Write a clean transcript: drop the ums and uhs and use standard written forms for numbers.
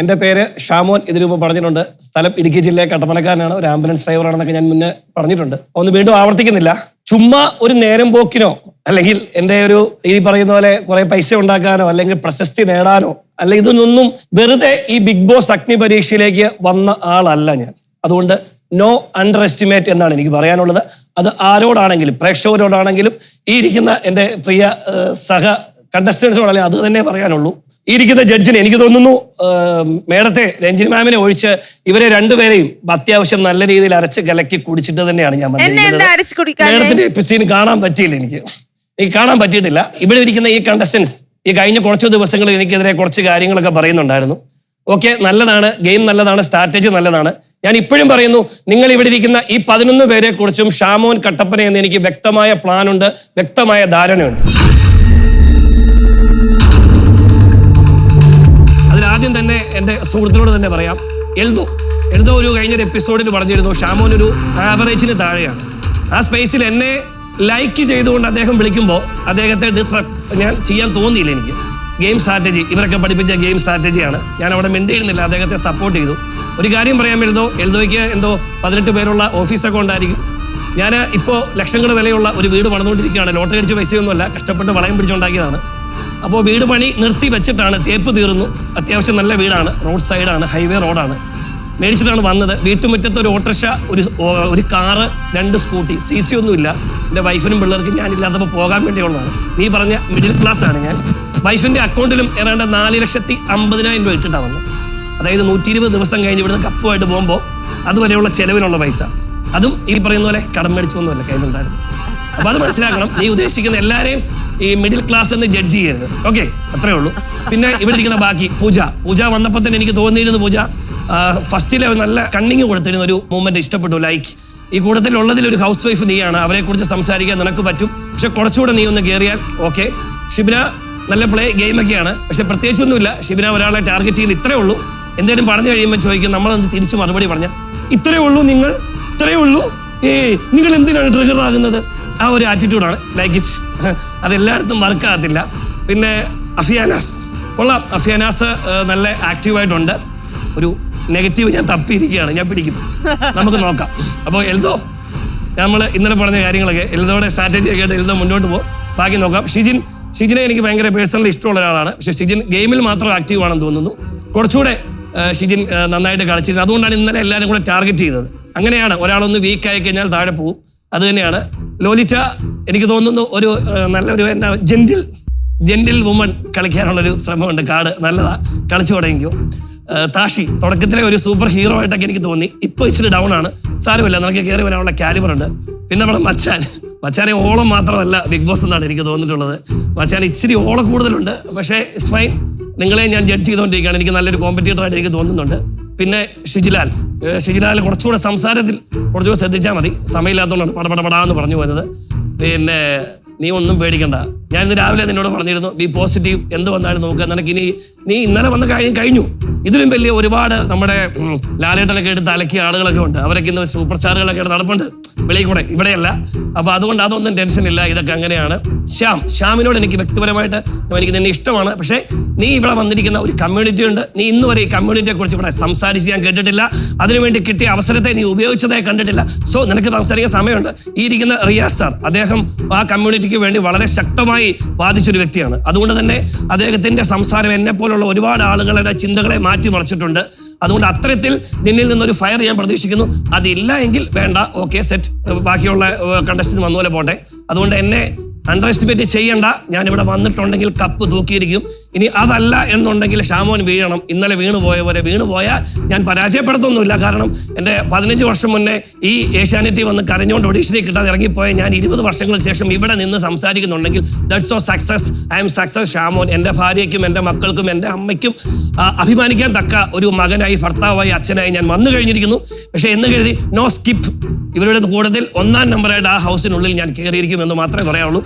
എൻ്റെ പേര് ഷാമോൻ. ഇതിനു മുമ്പ് പറഞ്ഞിട്ടുണ്ട്. സ്ഥലം ഇടുക്കി ജില്ലയിലെ കട്ടപ്പനക്കാരനാണ്. ഒരു ആംബുലൻസ് ഡ്രൈവറാണെന്നൊക്കെ ഞാൻ മുന്നേ പറഞ്ഞിട്ടുണ്ട്. ഒന്ന് വീണ്ടും ആവർത്തിക്കുന്നില്ല. ചുമ്മാ ഒരു നേരം പോക്കിനോ അല്ലെങ്കിൽ എൻ്റെ ഒരു ഈ പറയുന്ന പോലെ കുറെ പൈസ ഉണ്ടാക്കാനോ അല്ലെങ്കിൽ പ്രശസ്തി നേടാനോ അല്ലെങ്കിൽ ഇതൊന്നും വെറുതെ ഈ ബിഗ് ബോസ് അഗ്നി പരീക്ഷയിലേക്ക് വന്ന ആളല്ല ഞാൻ. അതുകൊണ്ട് നോ അണ്ടർ എസ്റ്റിമേറ്റ് എന്നാണ് എനിക്ക് പറയാനുള്ളത്. അത് ആരോടാണെങ്കിലും പ്രേക്ഷകരോടാണെങ്കിലും ഈ ഇരിക്കുന്ന എൻ്റെ പ്രിയ സഹ കണ്ടസ്റ്റൻസിനോടാണെങ്കിൽ അത് തന്നെ പറയാനുള്ളൂ. ഈ ഇരിക്കുന്ന ജഡ്ജിനെ എനിക്ക് തോന്നുന്നു മേഡത്തെ രഞ്ജിനി മാമിനെ ഒഴിച്ച് ഇവരെ രണ്ടുപേരെയും അത്യാവശ്യം നല്ല രീതിയിൽ അരച്ച് കലക്കി കുടിച്ചിട്ട് തന്നെയാണ് ഞാൻ മേഡത്തിന്റെ എപ്പിസോഡ് കാണാൻ പറ്റിയില്ല. എനിക്ക് കാണാൻ പറ്റിയിട്ടില്ല. ഇവിടെ ഇരിക്കുന്ന ഈ കണ്ടസ്റ്റൻസ് ഈ കഴിഞ്ഞ കുറച്ചു ദിവസങ്ങളിൽ എനിക്കെതിരെ കുറച്ച് കാര്യങ്ങളൊക്കെ പറയുന്നുണ്ടായിരുന്നു. ഓക്കെ, നല്ലതാണ്, ഗെയിം നല്ലതാണ്, സ്ട്രാറ്റജി നല്ലതാണ്. ഞാൻ ഇപ്പോഴും പറയുന്നു, നിങ്ങൾ ഇവിടെ ഇരിക്കുന്ന ഈ 11 പേരെ കുറിച്ചും ഷാമോൻ കട്ടപ്പന എന്ന് എനിക്ക് വ്യക്തമായ പ്ലാനുണ്ട്, വ്യക്തമായ ധാരണയുണ്ട്. അതിലാദ്യം തന്നെ എൻ്റെ സുഹൃത്തിനോട് തന്നെ പറയാം. എൽദോ ഒരു കഴിഞ്ഞൊരു എപ്പിസോഡിൽ പറഞ്ഞിരുന്നു ഷാമോൻ ഒരു ആവറേജിന് താഴെയാണ്. ആ സ്പേസിൽ എന്നെ ലൈക്ക് ചെയ്തുകൊണ്ട് അദ്ദേഹം വിളിക്കുമ്പോൾ അദ്ദേഹത്തെ ഞാൻ ചെയ്യാൻ തോന്നിയില്ല. എനിക്ക് ഗെയിം സ്ട്രാറ്റജി ഇവരൊക്കെ പഠിപ്പിച്ച ഗെയിം സ്ട്രാറ്റജിയാണ്. ഞാൻ അവിടെ മിണ്ടിയിരുന്നില്ല, അദ്ദേഹത്തെ സപ്പോർട്ട് ചെയ്തു. ഒരു കാര്യം പറയാൻ എൽദോയ്ക്ക് എന്തോ 18 പേരുള്ള ഓഫീസൊക്കെ ഉണ്ടായിരിക്കും. ഞാൻ ഇപ്പോൾ ലക്ഷങ്ങൾ വിലയുള്ള ഒരു വീട് പണിതുകൊണ്ടിരിക്കുകയാണ്. ലോട്ടറി അടിച്ച് പൈസയൊന്നുമല്ല, കഷ്ടപ്പെട്ട് വളയം പിടിച്ചുണ്ടാക്കിയതാണ്. അപ്പോൾ വീട് പണി നിർത്തി വെച്ചിട്ടാണ്, തേപ്പ് തീർന്നു, അത്യാവശ്യം നല്ല വീടാണ്, റോഡ് സൈഡാണ്, ഹൈവേ റോഡാണ്, മേടിച്ചിട്ടാണ് വന്നത്. വീട്ടുമുറ്റത്ത് ഒരു ഓട്ടോറിക്ഷ, ഒരു കാറ്, 2 സ്കൂട്ടി, CC ഒന്നുമില്ല. എൻ്റെ വൈഫിനും പിള്ളേർക്കും ഞാനില്ലാത്തപ്പോൾ പോകാൻ വേണ്ടിയുള്ളതാണ്. നീ പറഞ്ഞ മിഡിൽ ക്ലാസ് ആണ് ഞാൻ. വൈഫിൻ്റെ അക്കൗണ്ടിലും ഏതാണ്ട് 4,50,000 രൂപ ഇട്ടിട്ടാണ് വന്നത്. അതായത് 120 ദിവസം കഴിഞ്ഞ് ഇവിടുന്ന് കപ്പുമായിട്ട് പോകുമ്പോൾ അതുവരെയുള്ള ചെലവിനുള്ള പൈസ, അതും ഈ പറയുന്ന പോലെ കടം മേടിച്ചൊന്നുമല്ല കയ്യിലുണ്ടായിരുന്നു. അപ്പോൾ അത് മനസ്സിലാക്കണം. നീ ഉദ്ദേശിക്കുന്ന എല്ലാവരെയും ഈ മിഡിൽ ക്ലാസ് എന്ന് ജഡ്ജ് ചെയ്യരുത്. ഓക്കെ, അത്രേ ഉള്ളൂ. പിന്നെ ഇവിടെ ഇരിക്കുന്ന ബാക്കി പൂജ വന്നപ്പോൾ തന്നെ എനിക്ക് തോന്നിയിരുന്നു പൂജ ഫസ്റ്റിലെ നല്ല കണ്ണിങ് കൊടുത്തിരുന്ന ഒരു മൂവ്മെന്റ് ഇഷ്ടപ്പെട്ടു. ലൈക്ക് ഈ കൂട്ടത്തിലുള്ളതിൽ ഒരു ഹൗസ് വൈഫ് നീയാണ്, അവരെ കുറിച്ച് സംസാരിക്കാൻ നിനക്ക് പറ്റും, പക്ഷെ കുറച്ചുകൂടെ നീ ഒന്ന് കയറിയാൽ ഓക്കെ. ഷിബിന നല്ല പ്ലേ ഗെയിമൊക്കെയാണ്, പക്ഷെ പ്രത്യേകിച്ചൊന്നുമില്ല. ഷിബിന ഒരാളെ ടാർഗറ്റ് ചെയ്യുന്ന ഇത്രേ ഉള്ളൂ. എന്തെങ്കിലും പറഞ്ഞു കഴിയുമ്പോൾ ചോദിക്കും, നമ്മളൊന്ന് തിരിച്ച് മറുപടി പറഞ്ഞാൽ ഇത്രയേ ഉള്ളൂ, ഇത്രയേ ഉള്ളൂ, നിങ്ങൾ എന്തിനാണ് ട്രിഗർ ആകുന്നത്? ആ ഒരു ആറ്റിറ്റ്യൂഡാണ്. Like it. അതെല്ലായിടത്തും വർക്കാകത്തില്ല. പിന്നെ അഫിയാനാസ് കൊള്ളാം. അഫിയാനാസ് നല്ല ആക്റ്റീവായിട്ടുണ്ട്. ഒരു നെഗറ്റീവ് ഞാൻ തപ്പിയിരിക്കുകയാണ്, ഞാൻ പിടിക്കും, നമുക്ക് നോക്കാം. അപ്പോൾ എൽദോ, നമ്മൾ ഇന്നലെ പറഞ്ഞ കാര്യങ്ങളൊക്കെ എൽദോയുടെ സ്ട്രാറ്റജി ഒക്കെ ആയിട്ട് എൽദോ മുന്നോട്ട് പോകും, ബാക്കി നോക്കാം. ഷിജിനെ എനിക്ക് ഭയങ്കര പേഴ്സണലി ഇഷ്ടമുള്ള ഒരാളാണ്. പക്ഷേ ഷിജിൻ ഗെയിമിൽ മാത്രം ആക്റ്റീവ് ആണെന്ന് തോന്നുന്നു. കുറച്ചുകൂടെ ഷിജിൻ നന്നായിട്ട് കളിച്ചിരുന്നത്. അതുകൊണ്ടാണ് ഇന്നലെ എല്ലാവരും കൂടെ ടാർഗറ്റ് ചെയ്തത്. അങ്ങനെയാണ്, ഒരാളൊന്ന് വീക്കായി കഴിഞ്ഞാൽ താഴെ പോകും. അത് തന്നെയാണ്. ലോലിറ്റ എനിക്ക് തോന്നുന്നു ഒരു നല്ലൊരു എന്നാ ജെന്റിൽ വുമൺ കളിക്കാനുള്ളൊരു ശ്രമമുണ്ട്. കാർഡ് നല്ലതാ, കളിച്ചു തുടങ്ങിക്കോ. താഷി തുടക്കത്തിലെ ഒരു സൂപ്പർ ഹീറോ ആയിട്ടൊക്കെ എനിക്ക് തോന്നി. ഇപ്പോൾ ഇച്ചിരി ഡൗൺ ആണ്. സാരമില്ല, നമുക്ക് കയറി വരാനുള്ള കാലിബർ ഉണ്ട്. പിന്നെ നമ്മുടെ മച്ചാനെ ഓളം മാത്രമല്ല ബിഗ് ബോസ് എന്നാണ് എനിക്ക് തോന്നിയിട്ടുള്ളത്. മച്ചാൻ ഇച്ചിരി ഓളം കൂടുതലുണ്ട്, പക്ഷേ ഇറ്റ്സ് ഫൈൻ. നിങ്ങളെ ഞാൻ ജഡ്ജ് ചെയ്തുകൊണ്ടിരിക്കുകയാണ്. എനിക്ക് നല്ലൊരു കോമ്പറ്റീറ്ററായിട്ട് എനിക്ക് തോന്നുന്നുണ്ട്. പിന്നെ ഷിജിലാൽ കുറച്ചുകൂടെ സംസാരത്തിൽ കുറച്ചുകൂടെ ശ്രദ്ധിച്ചാൽ മതി. സമയമില്ലാത്തതുകൊണ്ടാണ് പടപടാന്ന് പറഞ്ഞു പോയത്. പിന്നെ നീ ഒന്നും പേടിക്കണ്ട. ഞാൻ ഇന്ന് രാവിലെ നിന്നോട് പറഞ്ഞിരുന്നു, ബി പോസിറ്റീവ്, എന്ത് വന്നാലും നോക്കുക. നിനക്ക് നീ ഇന്നലെ വന്ന് കഴിഞ്ഞു. ഇതിലും വലിയ ഒരുപാട് നമ്മുടെ ലാലേട്ടനൊക്കെ എടുത്ത് അലക്കിയ ആളുകളൊക്കെ ഉണ്ട്. അവരൊക്കെ ഇന്ന് സൂപ്പർ സ്റ്റാറുകളൊക്കെ നടപ്പുണ്ട് വെളിയിൽ കൂടെ, ഇവിടെയല്ല. അപ്പോൾ അതുകൊണ്ട് അതൊന്നും ടെൻഷനില്ല. ഇതൊക്കെ അങ്ങനെയാണ്. ശ്യാമിനോട് എനിക്ക് വ്യക്തിപരമായിട്ട് എനിക്ക് നിന്നെ ഇഷ്ടമാണ്. പക്ഷേ നീ ഇവിടെ വന്നിരിക്കുന്ന ഒരു കമ്മ്യൂണിറ്റി ഉണ്ട്. നീ ഇന്ന് വരെ ഈ കമ്മ്യൂണിറ്റിയെ കുറിച്ച് ഇവിടെ സംസാരിച്ച് ഞാൻ കേട്ടിട്ടില്ല. അതിനുവേണ്ടി കിട്ടിയ അവസരത്തെ നീ ഉപയോഗിച്ചതായി കണ്ടിട്ടില്ല. സോ നിനക്ക് സംസാരിക്കാൻ സമയമുണ്ട്. ഈ ഇരിക്കുന്ന റിയാസ് സാർ, അദ്ദേഹം ആ കമ്മ്യൂണിറ്റിക്ക് വേണ്ടി വളരെ ശക്തമായി വാദിച്ചൊരു വ്യക്തിയാണ്. അതുകൊണ്ട് തന്നെ അദ്ദേഹത്തിന്റെ സംസാരം എന്നെ പോലുള്ള ഒരുപാട് ആളുകളുടെ ചിന്തകളെ മാറ്റിമറിച്ചിട്ടുണ്ട്. അതുകൊണ്ട് അത്തരത്തിൽ നിന്നിൽ നിന്നൊരു ഫയർ ഞാൻ പ്രതീക്ഷിക്കുന്നു. അതില്ല എങ്കിൽ വേണ്ട, ഓക്കെ, സെറ്റ്, ബാക്കിയുള്ള കണ്ടസ്റ്റന്റ് വന്നപോലെ പോട്ടെ. അതുകൊണ്ട് എന്നെ അണ്ടർ എസ്റ്റിമേറ്റ് ചെയ്യണ്ട. ഞാനിവിടെ വന്നിട്ടുണ്ടെങ്കിൽ കപ്പ് തൂക്കിയിരിക്കും. ഇനി അതല്ല എന്നുണ്ടെങ്കിൽ ഷാമോൻ വീഴണം. ഇന്നലെ വീണുപോയാൽ ഞാൻ പരാജയപ്പെടുത്തൊന്നുമില്ല. കാരണം എൻ്റെ 15 വർഷം മുന്നേ ഈ ഏഷ്യാനെറ്റിൽ വന്ന് കരഞ്ഞുകൊണ്ട് ഒഡീഷയിൽ കിട്ടാതെ ഇറങ്ങിപ്പോയ ഞാൻ 20 വർഷങ്ങൾക്ക് ശേഷം ഇവിടെ നിന്ന് സംസാരിക്കുന്നുണ്ടെങ്കിൽ that's so success. I am success Shamon. എൻ്റെ ഭാര്യയ്ക്കും എൻ്റെ മക്കൾക്കും എൻ്റെ അമ്മയ്ക്കും അഭിമാനിക്കാൻ തക്ക ഒരു മകനായി, ഭർത്താവായി, അച്ഛനായി ഞാൻ വന്നു കഴിഞ്ഞിരിക്കുന്നു. പക്ഷേ എന്ന് കരുതി നോ സ്കിപ്പ്. ഇവരുടെ കൂടുതൽ 1ാം നമ്പറായിട്ട് ആ ഹൗസിനുള്ളിൽ ഞാൻ കയറിയിരിക്കും എന്ന് മാത്രമേ പറയാവുള്ളൂ.